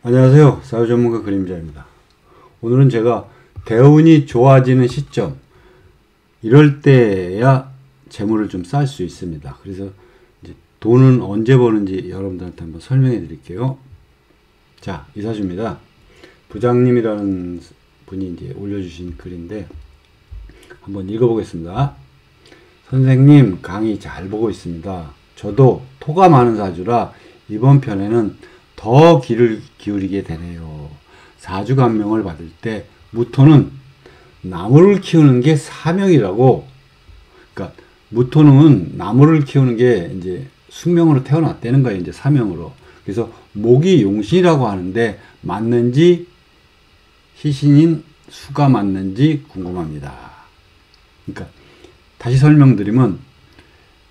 안녕하세요. 사회전문가 그림자입니다. 오늘은 제가 대운이 좋아지는 시점, 이럴 때야 재물을 좀 쌓을 수 있습니다. 그래서 이제 돈은 언제 버는지 여러분들한테 한번 설명해 드릴게요. 자, 이사주입니다. 부장님이라는 분이 이제 올려주신 글인데 한번 읽어보겠습니다. 선생님, 강의 잘 보고 있습니다. 저도 토가 많은 사주라 이번 편에는 더 귀를 기울이게 되네요. 사주감명을 받을 때 무토는 나무를 키우는 게 사명이라고. 그러니까 무토는 나무를 키우는 게 이제 숙명으로 태어났다는 거예요. 이제 사명으로. 그래서 목이 용신이라고 하는데 맞는지 시신인 수가 맞는지 궁금합니다. 그러니까 다시 설명드리면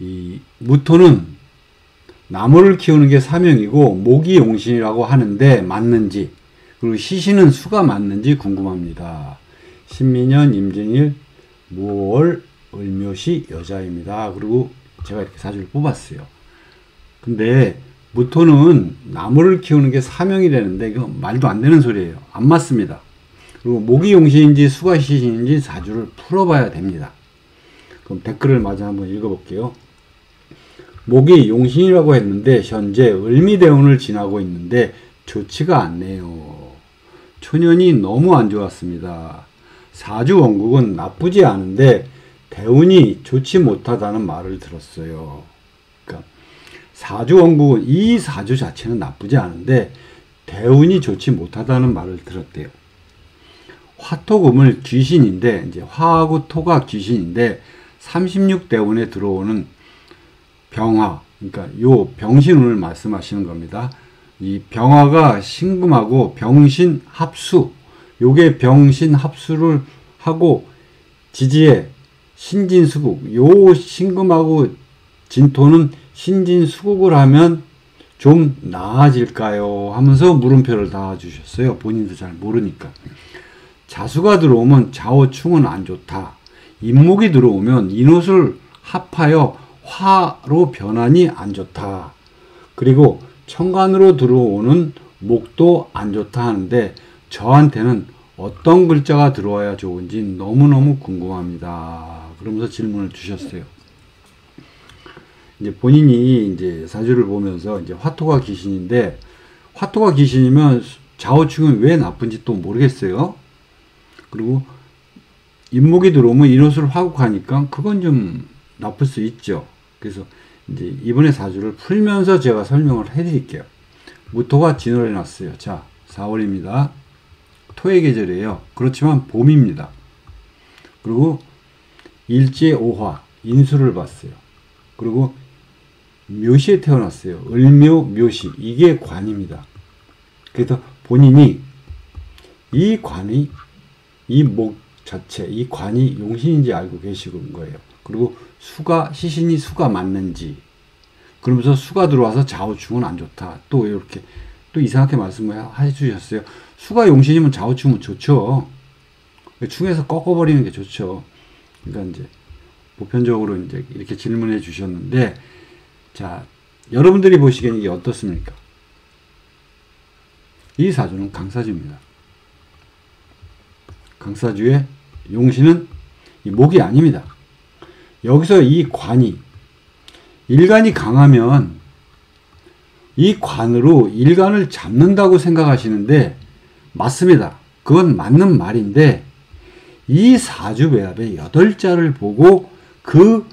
이 무토는 나무를 키우는 게 사명이고 목이 용신이라고 하는데 맞는지, 그리고 시신은 수가 맞는지 궁금합니다. 신민년 임진일 무월 을묘시 여자입니다. 그리고 제가 이렇게 사주를 뽑았어요. 근데 무토는 나무를 키우는 게 사명이라는데 이거 말도 안 되는 소리예요. 안 맞습니다. 그리고 목이 용신인지 수가 시신인지 사주를 풀어봐야 됩니다. 그럼 댓글을 마저 한번 읽어볼게요. 목이 용신이라고 했는데 현재 을미대운을 지나고 있는데 좋지가 않네요. 초년이 너무 안 좋았습니다. 사주 원국은 나쁘지 않은데 대운이 좋지 못하다는 말을 들었어요. 그러니까 사주 원국은 이 사주 자체는 나쁘지 않은데 대운이 좋지 못하다는 말을 들었대요. 화토금을 귀신인데, 이제 화하고 토가 귀신인데 36대운에 들어오는 병화, 그러니까 요 병신운을 말씀하시는 겁니다. 이 병화가 신금하고 병신 합수, 요게 병신 합수를 하고 지지에 신진수국, 요 신금하고 진토는 신진수국을 하면 좀 나아질까요? 하면서 물음표를 달아주셨어요. 본인도 잘 모르니까. 자수가 들어오면 좌우충은 안 좋다. 인목이 들어오면 인옷을 합하여 화로 변하니 안 좋다. 그리고 천간으로 들어오는 목도 안 좋다 하는데 저한테는 어떤 글자가 들어와야 좋은지 너무너무 궁금합니다. 그러면서 질문을 주셨어요. 이제 본인이 이제 사주를 보면서 이제 화토가 귀신인데, 화토가 귀신이면 좌우충은 왜 나쁜지 또 모르겠어요. 그리고 인목이 들어오면 인옷을 화국하니까 그건 좀 나쁠 수 있죠. 그래서 이제 이번에 사주를 풀면서 제가 설명을 해드릴게요. 무토가 진월에 났어요. 자, 4월입니다. 토의 계절이에요. 그렇지만 봄입니다. 그리고 일제 오화, 인수를 봤어요. 그리고 묘시에 태어났어요. 을묘, 묘시. 이게 관입니다. 그래서 본인이 이 관이, 이 목 자체, 이 관이 용신인지 알고 계시는 거예요. 그리고 수가, 시신이 수가 맞는지, 그러면서 수가 들어와서 좌우충은 안 좋다. 또 이렇게 또 이상하게 말씀을 해주셨어요. 수가 용신이면 좌우충은 좋죠. 충에서 꺾어버리는 게 좋죠. 그러니까 이제 보편적으로 이제 이렇게 질문해 주셨는데, 자, 여러분들이 보시기엔 이게 어떻습니까? 이 사주는 강사주입니다. 강사주의 용신은 이 목이 아닙니다. 여기서 이 관이, 일간이 강하면 이 관으로 일간을 잡는다고 생각하시는데 맞습니다. 그건 맞는 말인데 이 사주 배합의 8자를 보고 그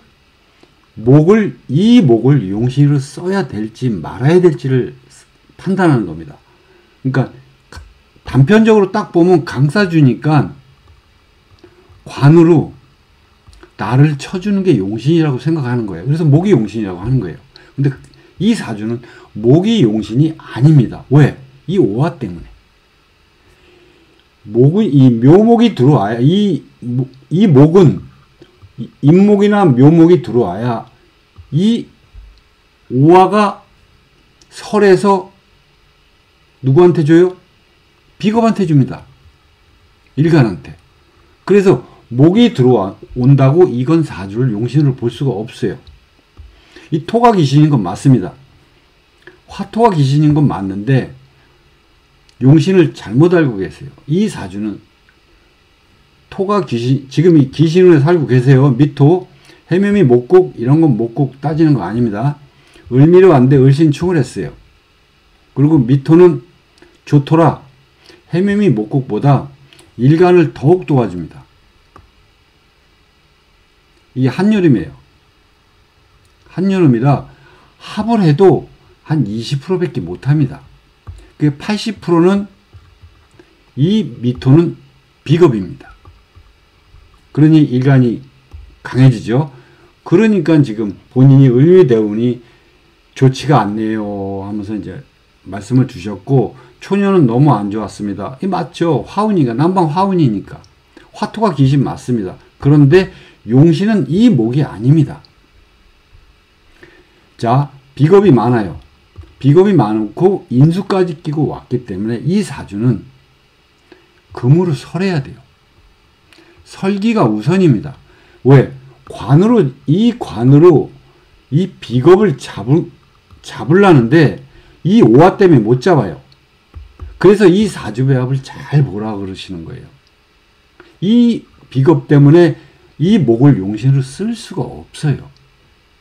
목을, 이 목을 용신으로 써야 될지 말아야 될지를 판단하는 겁니다. 그러니까 단편적으로 딱 보면 강사주니까 관으로 나를 쳐주는 게 용신이라고 생각하는 거예요. 그래서 목이 용신이라고 하는 거예요. 근데 이 사주는 목이 용신이 아닙니다. 왜? 이 오화 때문에. 목은, 이 묘목이 들어와야, 이 목은, 인목이나 묘목이 들어와야 이 오화가 설에서 누구한테 줘요? 비겁한테 줍니다. 일간한테. 그래서 목이 들어온다고 이건 사주를 용신으로 볼 수가 없어요. 이 토가 귀신인 건 맞습니다. 화토가 귀신인 건 맞는데 용신을 잘못 알고 계세요. 이 사주는 토가 귀신, 지금 이 귀신운에 살고 계세요. 미토, 해묘미, 목국, 이런 건 목국 따지는 거 아닙니다. 을미로 왔는데 을신충을 했어요. 그리고 미토는 조토라 해묘미, 목국보다 일간을 더욱 도와줍니다. 이게 한여름이에요. 한여름이라 합을 해도 한 20%밖에 못합니다. 그 80%는 이 미토는 비겁입니다. 그러니 일간이 강해지죠. 그러니까 지금 본인이 을미대운이 좋지가 않네요 하면서 이제 말씀을 주셨고, 초년은 너무 안 좋았습니다. 이 맞죠. 화운이가 남방 화운이니까 화토가 귀신 맞습니다. 그런데 용신은 이 목이 아닙니다. 자, 비겁이 많아요. 비겁이 많고 인수까지 끼고 왔기 때문에 이 사주는 금으로 설해야 돼요. 설기가 우선입니다. 왜? 관으로 이 비겁을 잡으려는데 이 오화 때문에 못 잡아요. 그래서 이 사주배합을 잘 보라 그러시는 거예요. 이 비겁 때문에 이 목을 용신으로 쓸 수가 없어요.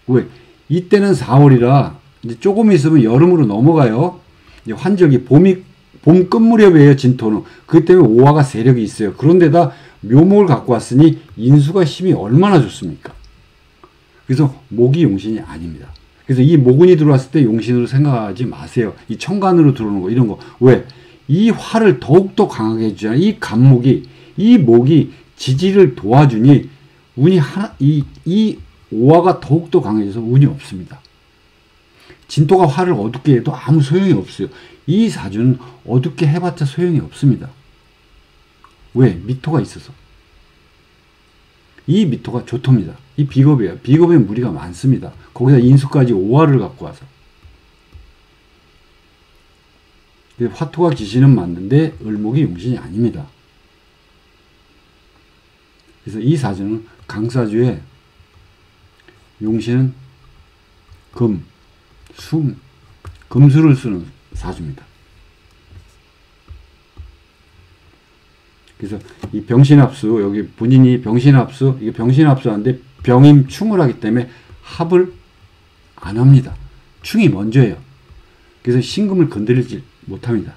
왜? 이때는 4월이라 이제 조금 있으면 여름으로 넘어가요. 이제 환절기 봄 끝무렵이에요. 진토는. 그것 때문에 오화가 세력이 있어요. 그런데다 묘목을 갖고 왔으니 인수가 힘이 얼마나 좋습니까? 그래서 목이 용신이 아닙니다. 그래서 이 모근이 들어왔을 때 용신으로 생각하지 마세요. 이 천간으로 들어오는 거 이런 거. 왜? 이 화를 더욱더 강하게 해주잖아요. 이 간목이, 이 목이 지지를 도와주니 운이 이 오화가 더욱더 강해져서 운이 없습니다. 진토가 화를 어둡게 해도 아무 소용이 없어요. 이 사주는 어둡게 해봤자 소용이 없습니다. 왜? 미토가 있어서. 이 미토가 조토입니다. 이 비겁이에요. 비겁에 무리가 많습니다. 거기다 인수까지 오화를 갖고 와서. 화토가 귀신은 맞는데 을목이 용신이 아닙니다. 그래서 이 사주는 강사주에 용신은 금수를 쓰는 사주입니다. 그래서 이 병신합수, 여기 본인이 병신합수, 이게 병신합수하는데 병임충을 하기 때문에 합을 안 합니다. 충이 먼저예요. 그래서 신금을 건드리지 못합니다.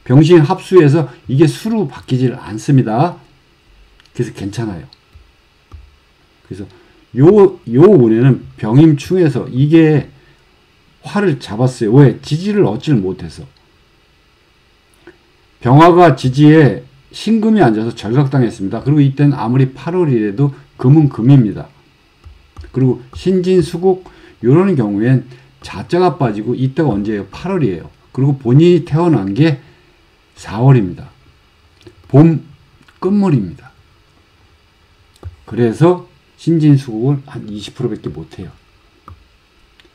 병신합수에서 이게 수로 바뀌질 않습니다. 그래서 괜찮아요. 그래서 요 운에는 병임충에서 이게 화를 잡았어요. 왜? 지지를 얻지를 못해서. 병화가 지지에 신금이 앉아서 절각당했습니다. 그리고 이때는 아무리 8월이라도 금은 금입니다. 그리고 신진수국 이런 경우엔 자자가 빠지고 이때가 언제예요? 8월이에요. 그리고 본인이 태어난 게 4월입니다. 봄 끝물입니다. 그래서 신진수국을 한 20%밖에 못해요.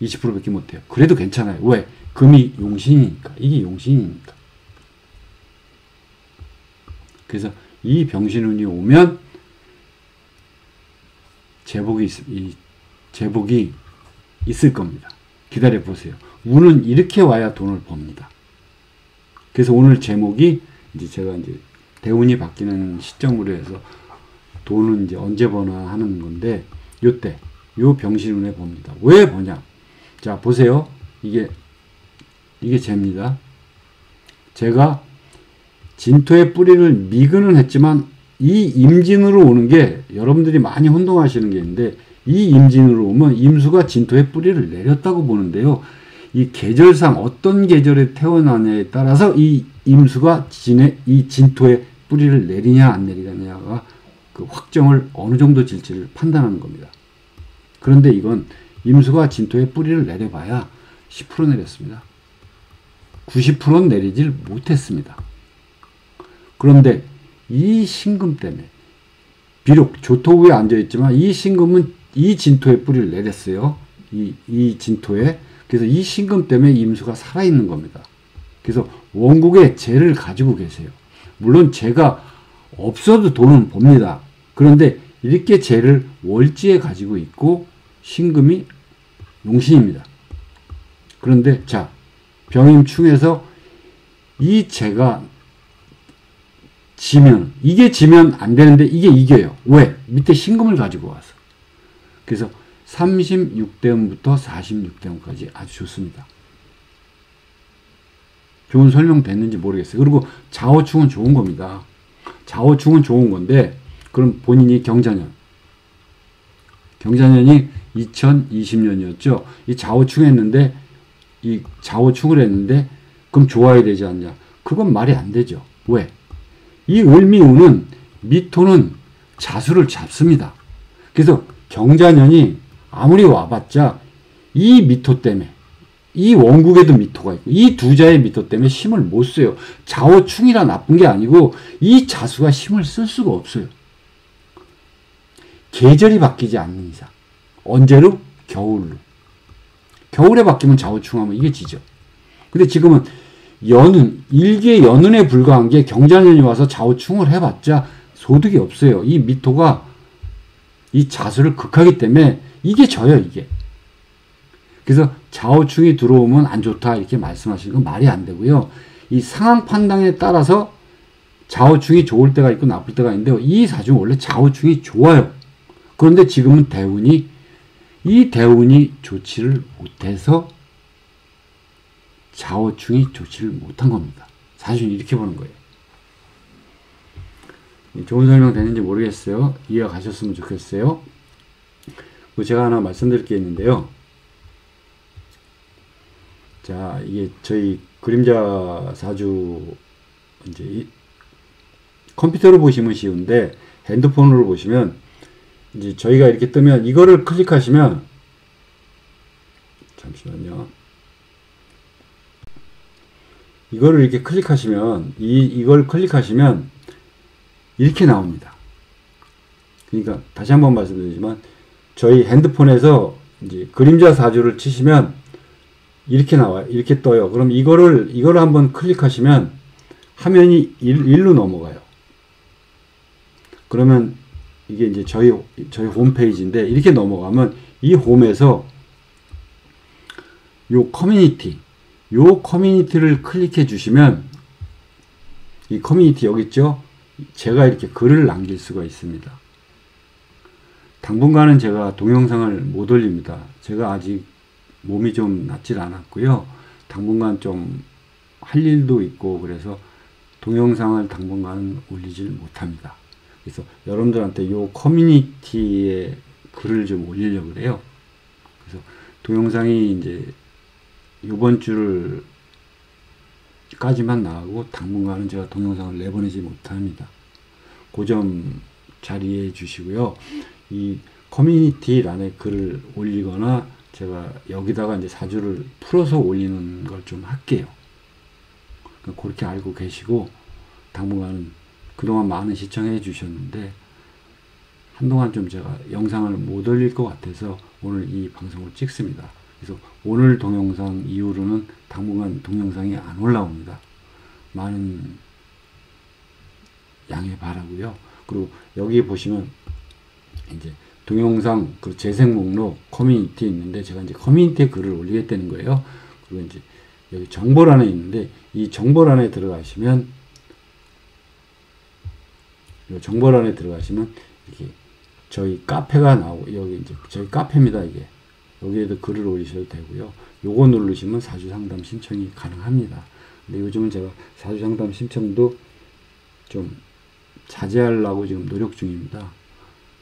20%밖에 못해요. 그래도 괜찮아요. 왜? 금이 용신이니까. 이게 용신이니까. 그래서 이 병신운이 오면 제복이 있을 겁니다. 기다려 보세요. 운은 이렇게 와야 돈을 법니다. 그래서 오늘 제목이 이제 제가 이제 대운이 바뀌는 시점으로 해서 돈은 이제 언제 버나 하는 건데, 요때 요 병신운에 봅니다. 왜 보냐? 자, 보세요. 이게 잽니다. 제가 진토의 뿌리를 미근은 했지만 이 임진으로 오는 게 여러분들이 많이 혼동하시는 게 있는데, 이 임진으로 오면 임수가 진토의 뿌리를 내렸다고 보는데요. 이 계절상 어떤 계절에 태어나냐에 따라서 이 임수가 이 진토의 뿌리를 내리냐 안 내리냐가 그 확정을 어느 정도 질지를 판단하는 겁니다. 그런데 이건 임수가 진토의 뿌리를 내려봐야 10% 내렸습니다. 90%는 내리질 못했습니다. 그런데 이 신금 때문에 비록 조토 위에 앉아있지만 이 신금은 이 진토의 뿌리를 내렸어요. 이 진토에. 그래서 이 신금 때문에 임수가 살아있는 겁니다. 그래서 원국의 재를 가지고 계세요. 물론 재가 없어도 돈은 봅니다. 그런데 이렇게 재를 월지에 가지고 있고 신금이 용신입니다. 그런데 자, 병임충에서 이 제가 이게 지면 안 되는데 이게 이겨요. 왜? 밑에 신금을 가지고 와서. 그래서 36대운부터 46대운까지 아주 좋습니다. 좋은 설명 됐는지 모르겠어요. 그리고 좌우충은 좋은 겁니다. 좌우충은 좋은 건데, 그럼 본인이 경자년이 2020년이었죠. 이 좌우충 했는데, 이 좌우충을 했는데, 그럼 좋아야 되지 않냐? 그건 말이 안 되죠. 왜? 이 을미운은, 미토는 자수를 잡습니다. 그래서 경자년이 아무리 와봤자 이 미토 때문에, 이 원국에도 미토가 있고 이 두 자의 미토 때문에 힘을 못 써요. 좌우충이라 나쁜 게 아니고 이 자수가 힘을 쓸 수가 없어요. 계절이 바뀌지 않는 이상. 언제로? 겨울로. 겨울에 바뀌면 좌우충하면 이게 지죠. 근데 지금은 일개 연운에 불과한 게 경자년이 와서 좌우충을 해봤자 소득이 없어요. 이 미토가 이 자수를 극하기 때문에 이게 져요, 이게. 그래서 좌우충이 들어오면 안 좋다 이렇게 말씀하시는 건 말이 안 되고요. 이 상황 판단에 따라서 좌우충이 좋을 때가 있고 나쁠 때가 있는데 이 사주는 원래 좌우충이 좋아요. 그런데 지금은 대운이 좋지를 못해서 좌우충이 좋지를 못한 겁니다. 사주는 이렇게 보는 거예요. 좋은 설명 되는지 모르겠어요. 이해가 가셨으면 좋겠어요. 제가 하나 말씀드릴 게 있는데요. 자, 이게 저희 그림자 사주, 이제 컴퓨터로 보시면 쉬운데, 핸드폰으로 보시면, 이제 저희가 이렇게 뜨면, 이거를 클릭하시면, 잠시만요. 이거를 이렇게 클릭하시면, 이걸 클릭하시면, 이렇게 나옵니다. 그러니까, 다시 한번 말씀드리지만, 저희 핸드폰에서 이제 그림자 사주를 치시면, 이렇게 나와요. 이렇게 떠요. 그럼 이거를 한번 클릭하시면 화면이 일로 넘어가요. 그러면 이게 이제 저희 홈페이지인데 이렇게 넘어가면 이 홈에서 요 커뮤니티를 클릭해 주시면 이 커뮤니티 여기 있죠? 제가 이렇게 글을 남길 수가 있습니다. 당분간은 제가 동영상을 못 올립니다. 제가 아직 몸이 좀 낫질 않았고요. 당분간 좀 할 일도 있고 그래서 동영상을 당분간은 올리질 못합니다. 그래서 여러분들한테 요 커뮤니티에 글을 좀 올리려고 그래요. 그래서 동영상이 이제 이번 주까지만 나가고 당분간은 제가 동영상을 내보내지 못합니다. 그 점 잘 이해해 주시고요. 이 커뮤니티란에 글을 올리거나 제가 여기다가 이제 사주를 풀어서 올리는 걸 좀 할게요. 그렇게 알고 계시고, 당분간은 그동안 많은 시청해 주셨는데, 한동안 좀 제가 영상을 못 올릴 것 같아서 오늘 이 방송을 찍습니다. 그래서 오늘 동영상 이후로는 당분간 동영상이 안 올라옵니다. 많은 양해 바라고요. 그리고 여기 보시면 이제 동영상 그 재생 목록 커뮤니티 있는데 제가 이제 커뮤니티에 글을 올리겠다는 거예요. 그리고 이제 여기 정보란에 있는데 이 정보란에 들어가시면 이렇게 저희 카페가 나오고 여기 이제 저희 카페입니다. 이게 여기에도 글을 올리셔도 되고요. 요거 누르시면 사주 상담 신청이 가능합니다. 근데 요즘은 제가 사주 상담 신청도 좀 자제하려고 지금 노력 중입니다.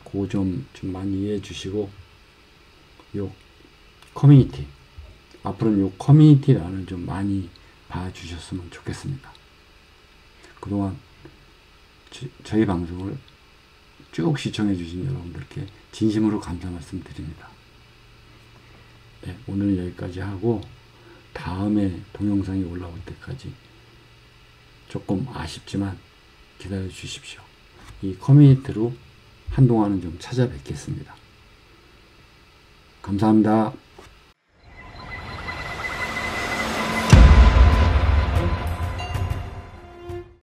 그 좀 많이 이해해 주시고, 요 커뮤니티, 앞으로는 요 커뮤니티란을 좀 많이 봐주셨으면 좋겠습니다. 그동안 저희 방송을 쭉 시청해 주신 여러분들께 진심으로 감사 말씀드립니다. 네, 오늘은 여기까지 하고 다음에 동영상이 올라올 때까지 조금 아쉽지만 기다려 주십시오. 이 커뮤니티로 한동안은 좀 찾아뵙겠습니다. 감사합니다.